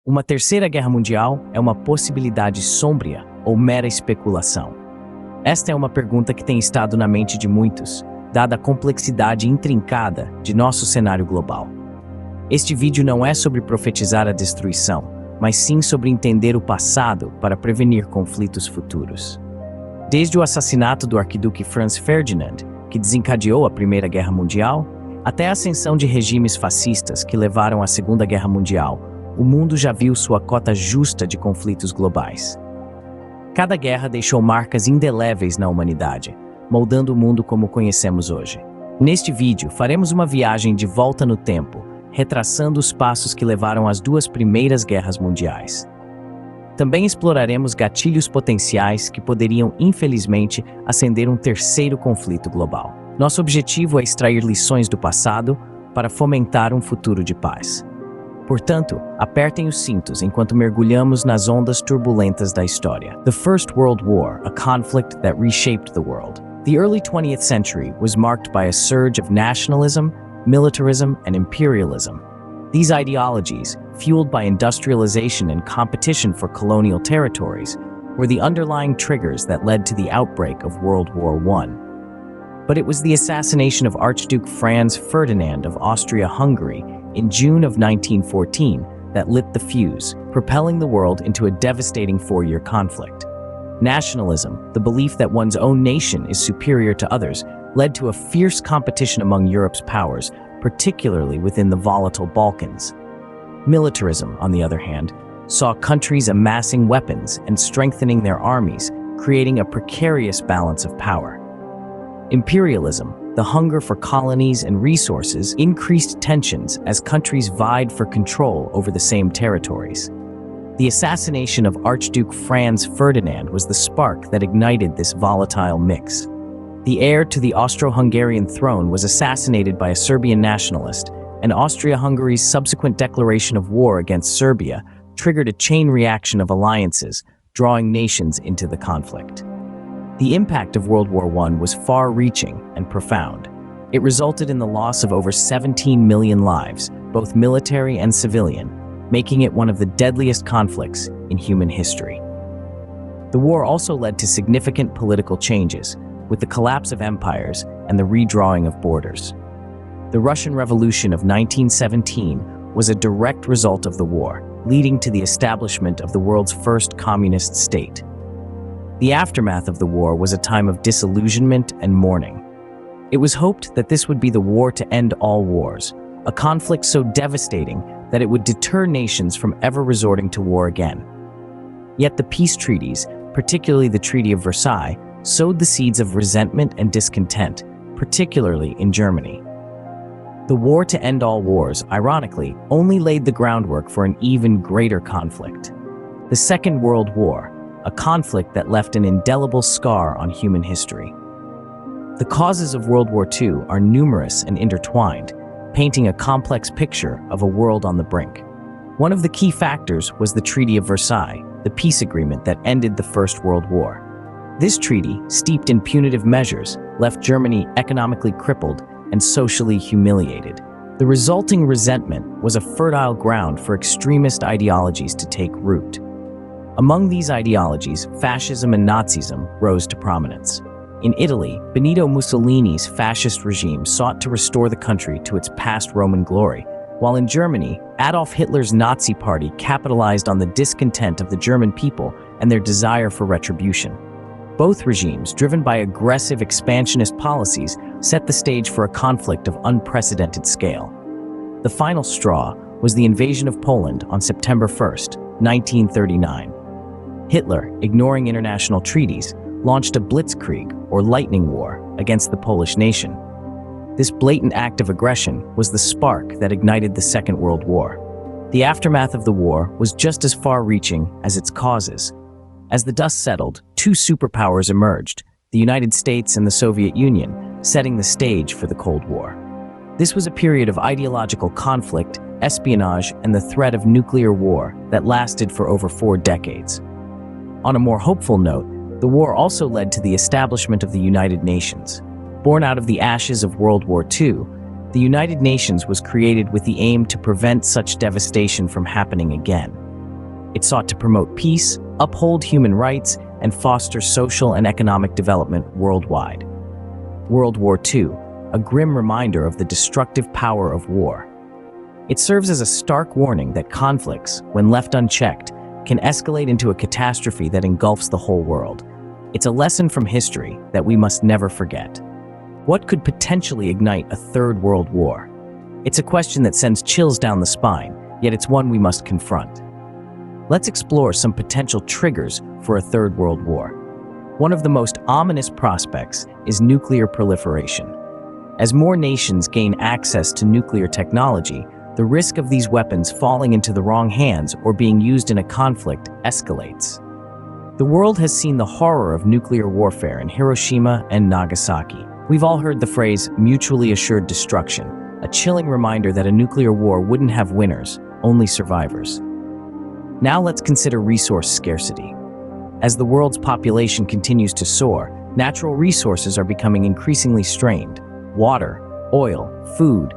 Uma terceira guerra mundial é uma possibilidade sombria ou mera especulação? Esta é uma pergunta que tem estado na mente de muitos, dada a complexidade intrincada de nosso cenário global. Este vídeo não é sobre profetizar a destruição, mas sim sobre entender o passado para prevenir conflitos futuros. Desde o assassinato do arquiduque Franz Ferdinand, que desencadeou a Primeira Guerra Mundial, até a ascensão de regimes fascistas que levaram à Segunda Guerra Mundial, o mundo já viu sua cota justa de conflitos globais. Cada guerra deixou marcas indeléveis na humanidade, moldando o mundo como o conhecemos hoje. Neste vídeo, faremos uma viagem de volta no tempo, retraçando os passos que levaram às duas primeiras guerras mundiais. Também exploraremos gatilhos potenciais que poderiam, infelizmente, acender um terceiro conflito global. Nosso objetivo é extrair lições do passado para fomentar um futuro de paz. Portanto, apertem os cintos enquanto mergulhamos nas ondas turbulentas da história. The First World War, a conflict that reshaped the world. The early 20th century was marked by a surge of nationalism, militarism, and imperialism. These ideologies, fueled by industrialization and competition for colonial territories, were the underlying triggers that led to the outbreak of World War I. But it was the assassination of Archduke Franz Ferdinand of Austria-Hungary in June of 1914 that lit the fuse, propelling the world into a devastating four-year conflict. Nationalism, the belief that one's own nation is superior to others, led to a fierce competition among Europe's powers, particularly within the volatile Balkans. Militarism, on the other hand, saw countries amassing weapons and strengthening their armies, creating a precarious balance of power. Imperialism, the hunger for colonies and resources, increased tensions as countries vied for control over the same territories. The assassination of Archduke Franz Ferdinand was the spark that ignited this volatile mix. The heir to the Austro-Hungarian throne was assassinated by a Serbian nationalist, and Austria-Hungary's subsequent declaration of war against Serbia triggered a chain reaction of alliances, drawing nations into the conflict. The impact of World War I was far-reaching and profound. It resulted in the loss of over 17 million lives, both military and civilian, making it one of the deadliest conflicts in human history. The war also led to significant political changes, with the collapse of empires and the redrawing of borders. The Russian Revolution of 1917 was a direct result of the war, leading to the establishment of the world's first communist state. The aftermath of the war was a time of disillusionment and mourning. It was hoped that this would be the war to end all wars, a conflict so devastating that it would deter nations from ever resorting to war again. Yet the peace treaties, particularly the Treaty of Versailles, sowed the seeds of resentment and discontent, particularly in Germany. The war to end all wars, ironically, only laid the groundwork for an even greater conflict. The Second World War, a conflict that left an indelible scar on human history. The causes of World War II are numerous and intertwined, painting a complex picture of a world on the brink. One of the key factors was the Treaty of Versailles, the peace agreement that ended the First World War. This treaty, steeped in punitive measures, left Germany economically crippled and socially humiliated. The resulting resentment was a fertile ground for extremist ideologies to take root. Among these ideologies, fascism and Nazism rose to prominence. In Italy, Benito Mussolini's fascist regime sought to restore the country to its past Roman glory, while in Germany, Adolf Hitler's Nazi Party capitalized on the discontent of the German people and their desire for retribution. Both regimes, driven by aggressive expansionist policies, set the stage for a conflict of unprecedented scale. The final straw was the invasion of Poland on September 1st, 1939. Hitler, ignoring international treaties, launched a blitzkrieg, or lightning war, against the Polish nation. This blatant act of aggression was the spark that ignited the Second World War. The aftermath of the war was just as far-reaching as its causes. As the dust settled, two superpowers emerged, the United States and the Soviet Union, setting the stage for the Cold War. This was a period of ideological conflict, espionage, and the threat of nuclear war that lasted for over 4 decades. On a more hopeful note, the war also led to the establishment of the United Nations. Born out of the ashes of World War II, the United Nations was created with the aim to prevent such devastation from happening again. It sought to promote peace, uphold human rights, and foster social and economic development worldwide. World War II, a grim reminder of the destructive power of war. It serves as a stark warning that conflicts, when left unchecked, can escalate into a catastrophe that engulfs the whole world. It's a lesson from history that we must never forget. What could potentially ignite a third world war? It's a question that sends chills down the spine, yet it's one we must confront. Let's explore some potential triggers for a third world war. One of the most ominous prospects is nuclear proliferation. As more nations gain access to nuclear technology, the risk of these weapons falling into the wrong hands or being used in a conflict escalates. The world has seen the horror of nuclear warfare in Hiroshima and Nagasaki. We've all heard the phrase mutually assured destruction, a chilling reminder that a nuclear war wouldn't have winners, only survivors. Now let's consider resource scarcity. As the world's population continues to soar, natural resources are becoming increasingly strained. Water, oil, food,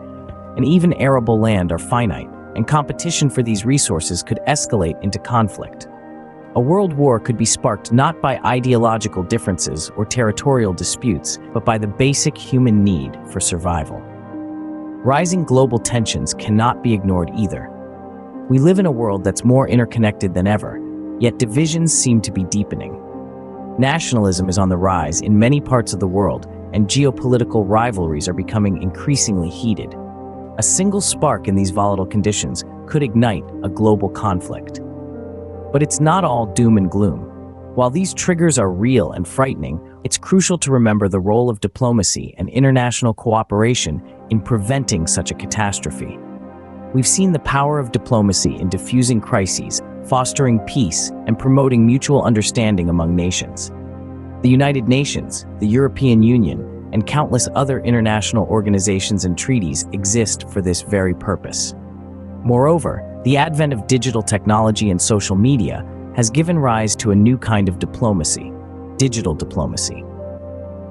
and even arable land are finite, and competition for these resources could escalate into conflict. A world war could be sparked not by ideological differences or territorial disputes, but by the basic human need for survival. Rising global tensions cannot be ignored either. We live in a world that's more interconnected than ever, yet divisions seem to be deepening. Nationalism is on the rise in many parts of the world, and geopolitical rivalries are becoming increasingly heated. A single spark in these volatile conditions could ignite a global conflict. But it's not all doom and gloom. While these triggers are real and frightening, it's crucial to remember the role of diplomacy and international cooperation in preventing such a catastrophe. We've seen the power of diplomacy in diffusing crises, fostering peace, and promoting mutual understanding among nations. The United Nations, the European Union, and countless other international organizations and treaties exist for this very purpose. Moreover, the advent of digital technology and social media has given rise to a new kind of diplomacy, digital diplomacy.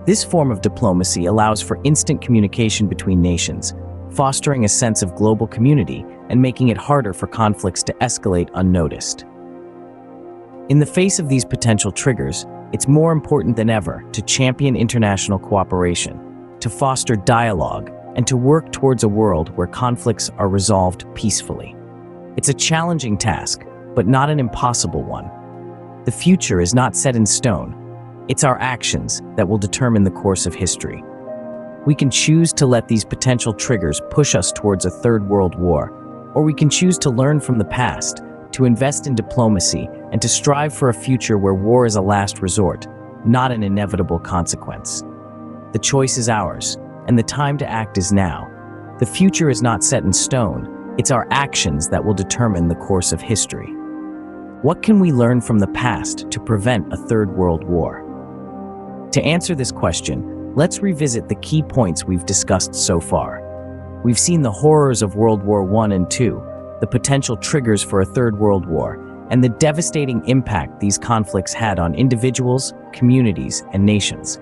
This form of diplomacy allows for instant communication between nations, fostering a sense of global community and making it harder for conflicts to escalate unnoticed. In the face of these potential triggers, it's more important than ever to champion international cooperation, to foster dialogue, and to work towards a world where conflicts are resolved peacefully. It's a challenging task, but not an impossible one. The future is not set in stone. It's our actions that will determine the course of history. We can choose to let these potential triggers push us towards a third world war, or we can choose to learn from the past, to invest in diplomacy, and to strive for a future where war is a last resort, not an inevitable consequence. The choice is ours, and the time to act is now. The future is not set in stone. It's our actions that will determine the course of history. What can we learn from the past to prevent a third world war? To answer this question, let's revisit the key points we've discussed so far. We've seen the horrors of World War I and II, the potential triggers for a third world war, and the devastating impact these conflicts had on individuals, communities, and nations.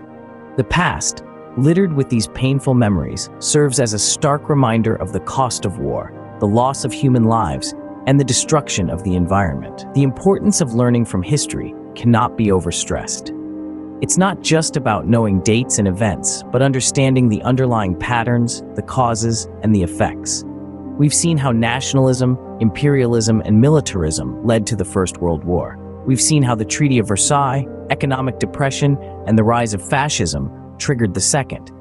The past, littered with these painful memories, serves as a stark reminder of the cost of war, the loss of human lives, and the destruction of the environment. The importance of learning from history cannot be overstressed. It's not just about knowing dates and events, but understanding the underlying patterns, the causes, and the effects. We've seen how nationalism, imperialism, and militarism led to the First World War. We've seen how the Treaty of Versailles, economic depression, and the rise of fascism triggered the Second.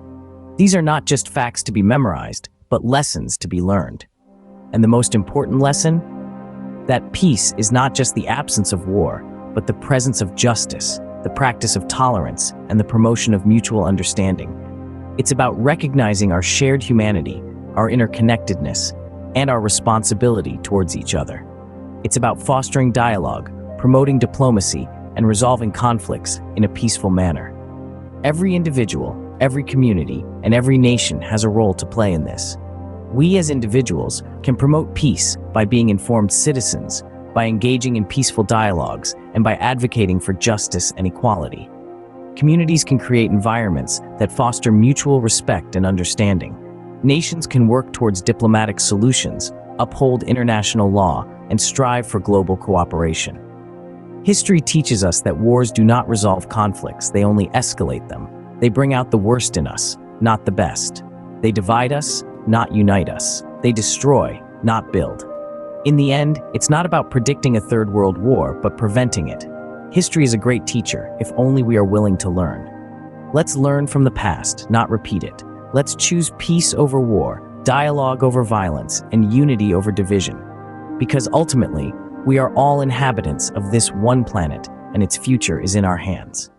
These are not just facts to be memorized, but lessons to be learned. And the most important lesson? That peace is not just the absence of war, but the presence of justice, the practice of tolerance, and the promotion of mutual understanding. It's about recognizing our shared humanity, our interconnectedness, and our responsibility towards each other. It's about fostering dialogue, promoting diplomacy, and resolving conflicts in a peaceful manner. Every individual, every community, and every nation has a role to play in this. We as individuals can promote peace by being informed citizens, by engaging in peaceful dialogues, and by advocating for justice and equality. Communities can create environments that foster mutual respect and understanding. Nations can work towards diplomatic solutions, uphold international law, and strive for global cooperation. History teaches us that wars do not resolve conflicts, they only escalate them. They bring out the worst in us, not the best. They divide us, not unite us. They destroy, not build. In the end, it's not about predicting a third world war, but preventing it. History is a great teacher, if only we are willing to learn. Let's learn from the past, not repeat it. Let's choose peace over war, dialogue over violence, and unity over division. Because ultimately, we are all inhabitants of this one planet, and its future is in our hands.